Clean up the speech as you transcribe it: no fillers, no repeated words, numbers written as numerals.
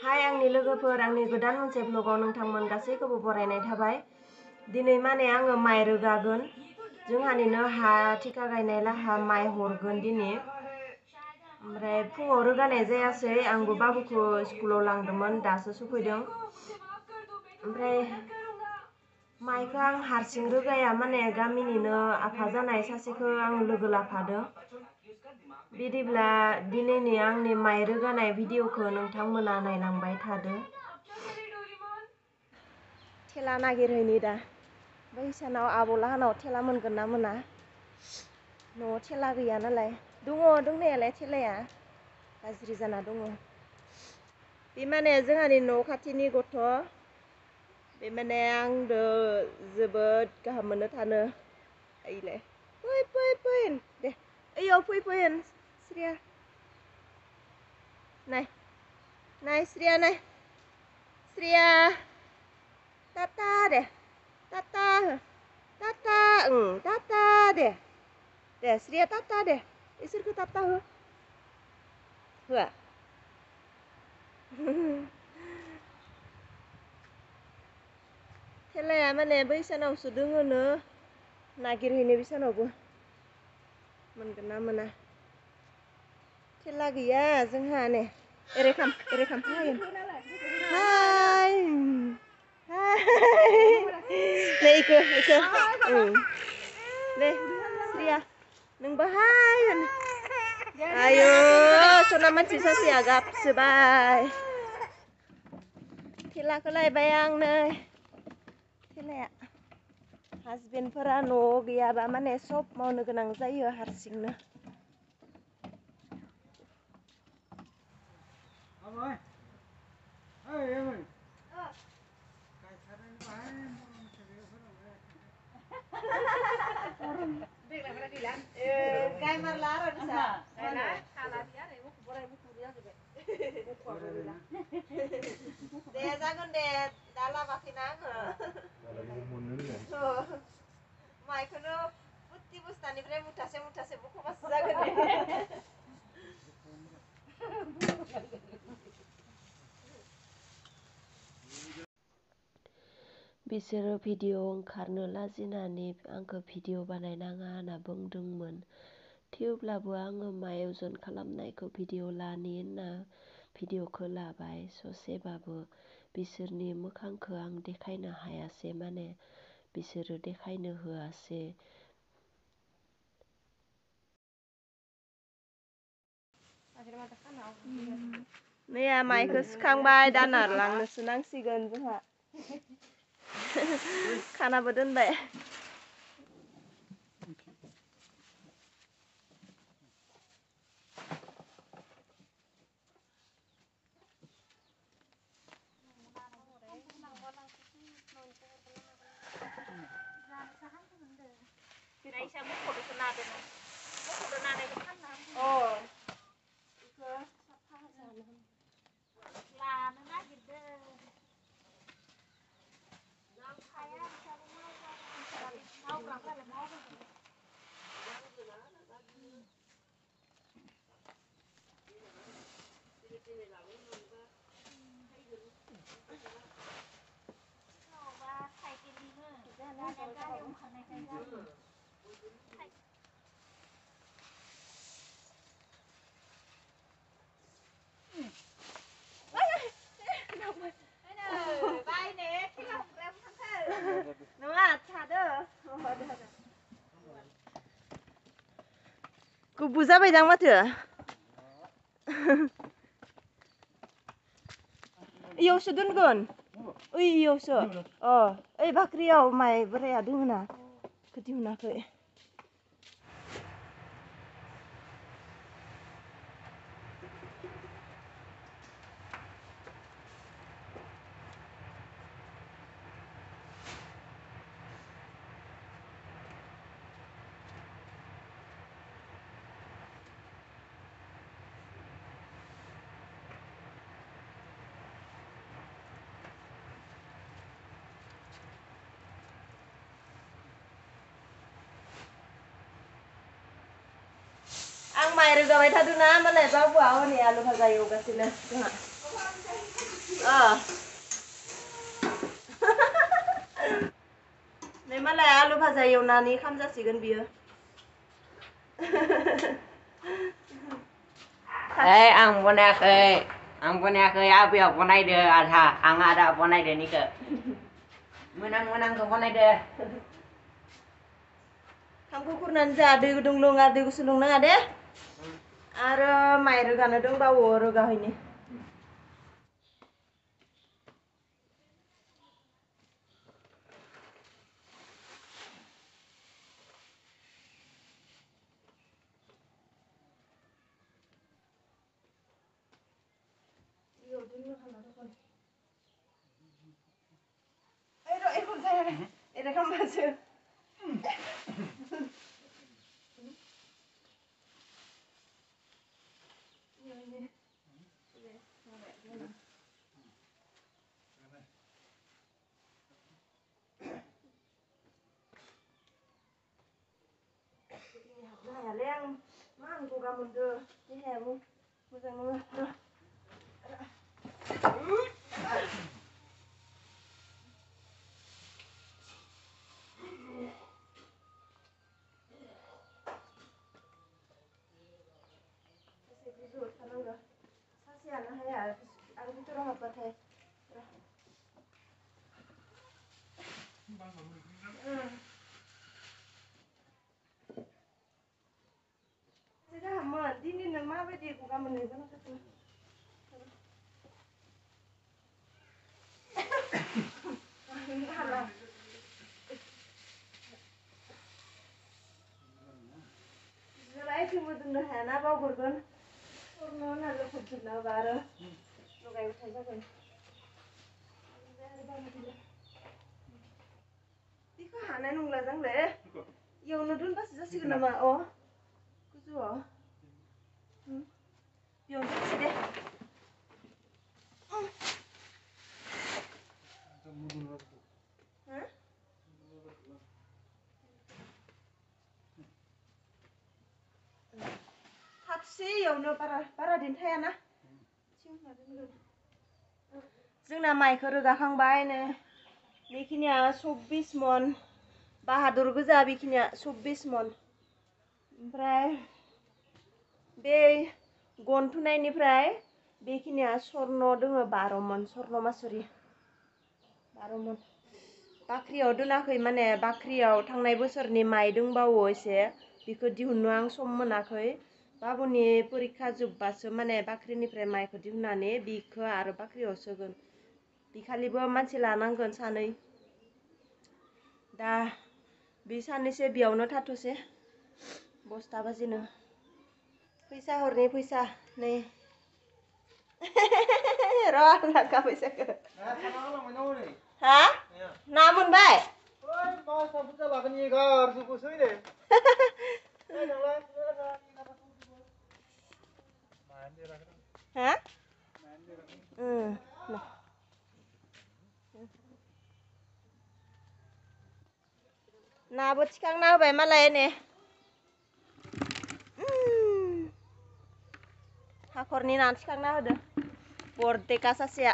हाय आंनि लोगोफोर आंनि गोदान मोनसे ब्लगाव नोंथांमोन गासैखौबो बरायनाय थाबाय। दिनै माने आङो माइ रोगागोन। जोंहानिनो हा थिखा गायनायला हा माइ हरगोन दिनै। ओमफ्राय फुङाव रोगानाय जायासै आंबो बाबुखौ स्कुलाव लांदोंमोन दासो सफैदों। ओमफ्राय माइखौ आं हारसिं रोगाया माने गामिनिनो आफा जानाय सासेखौ आं लोगो लाफादों। बिदिब्ला दिनैनि आंनि माइ रोगानाय भिडिअखौ नोंथांमोना नायलांबाय थादो। थेला नागिरहैनि दा बैसानाव आब'लाहानाव थेला मोनगोन ना मोना। न'आव थेला गैया नालाय दङ दंनायालाय थेलाया गाज्रि जाना दङ। बे माने जोंहानि न' खाथिनि गथ' बे माने आंदो जोबोद गाहाम मोननो थानो ओइलाय फै फै फै दे ओइयाव फै फै स्रिया नाय नाय स्रिया नाय स्रिया टाटा दे टाटा हो टाटा टाटा दे दे स्रिया टाटा दे इसोरखौ टाटा हो होआ थेलाया माने बैसानावसो दोङोनो नागिरहैनो बैसानावबो मोनगोन ना मोना। थेला गैया जोंहा नै ओरै खाम हाय हाय नै इखो दे स्रिया नोंबो हाय होन आयौ सना मानसि सासेया गाबसोबाय। थेलाखौ लायबाय आं नै थेलाया हासबेन्डफोरा न'आव गैयाबा माने सब मावनो गोनां जायो हारसिंनो। दे जागोन दे दा लाबाखैना आङो माइखौनो बुत्ति बुस्थानिफ्राय मुथासे मुथासे बख'बासो जागोन दे। बिसोरो भिडिअ ओंखारनो लाजिनानै आंखौ भिडिअ बानायनाङा होनना बुंदोंमोन। थेवब्लाबो आङो माइ अजन खालामनायखौ भिडिअ लानि होनना भिडिअखौ लाबाय ससेबाबो। बिसोरनि मोखांखौ आं देखायनो हायासै माने बिसोरो देखायनो होआसै। मैया माइखौ सुखांबाय दा नारलांनोसो नांसिगोन जोंहा खानाबो दोनबाय। गुबु जाबायदां माथो इयावसो दोनगोन ओइयावसो ओइ बाख्रियाव माइ बोराया दोङोना बेखौ दिहुनाखै। आं माइ रोगाबाय थादोंना मालाय बाबुआ हनै आलु भाजा एवगासिनो जोंहा। नै मालाय आलु भाजा एवनानै खाम जासिगोन बियो आं बनायाखै आबैया बनायदो आधा आं आधा बनायदो निखो मोनांखौ बनायदो खामखौ खुरनानै जा दै गुदुं लोङा दै गुसु लोंनाङा दे आरो माइ रोगानो दंबावो रोगाहैनि Era kan baca. Yang mang aku kamu tuh, ini aku, bukan lu. Ini nama apa dia? Bukan menegak tu. Zulai cuma tu dah hana bawa gorgon. Orang nak lepas tu nak baru. Lokai utai saja. Tika hana nungla jang le. Yo nudun pas jasi kenapa? Oh, kucu oh. Yo jasi deh. Yaवनो बारा दिन थायाना जोंना माइखौ रोगाखांबाय नो बेखिनिया 24 मन बाहादुर गोजा बेखिनिया 24 मन ओमफ्राय बे गनथुनायनिफ्राय बेखिनिया स्वर्न दोङो 12 मन स्वर्न मासुरि 12 मन बाख्रियाव दोनाखै माने बाख्रियाव थांनाय बोसोरनि माइ दंबावो एसे बेखौ दिहुननो आं सम मोनाखै बाबुनि परीक्षा जोब्बासो माने बाख्रिनिफ्राय माइखौ दिहुननानै बिखौ आरो बाख्रियाव सोगोन बिखालिबो मानसि लानांगोन सानै दा बे सानैसो बेयावनो थाथ'से बस्ता बाजिनो फैसा हरनि फैसा नै र' लाखा फैसाखौ हा ना मोनबाय हा नाबो थिखांना होबाय मालाय ने हाखरनि ना थिखांना होदो बरदेका सासेया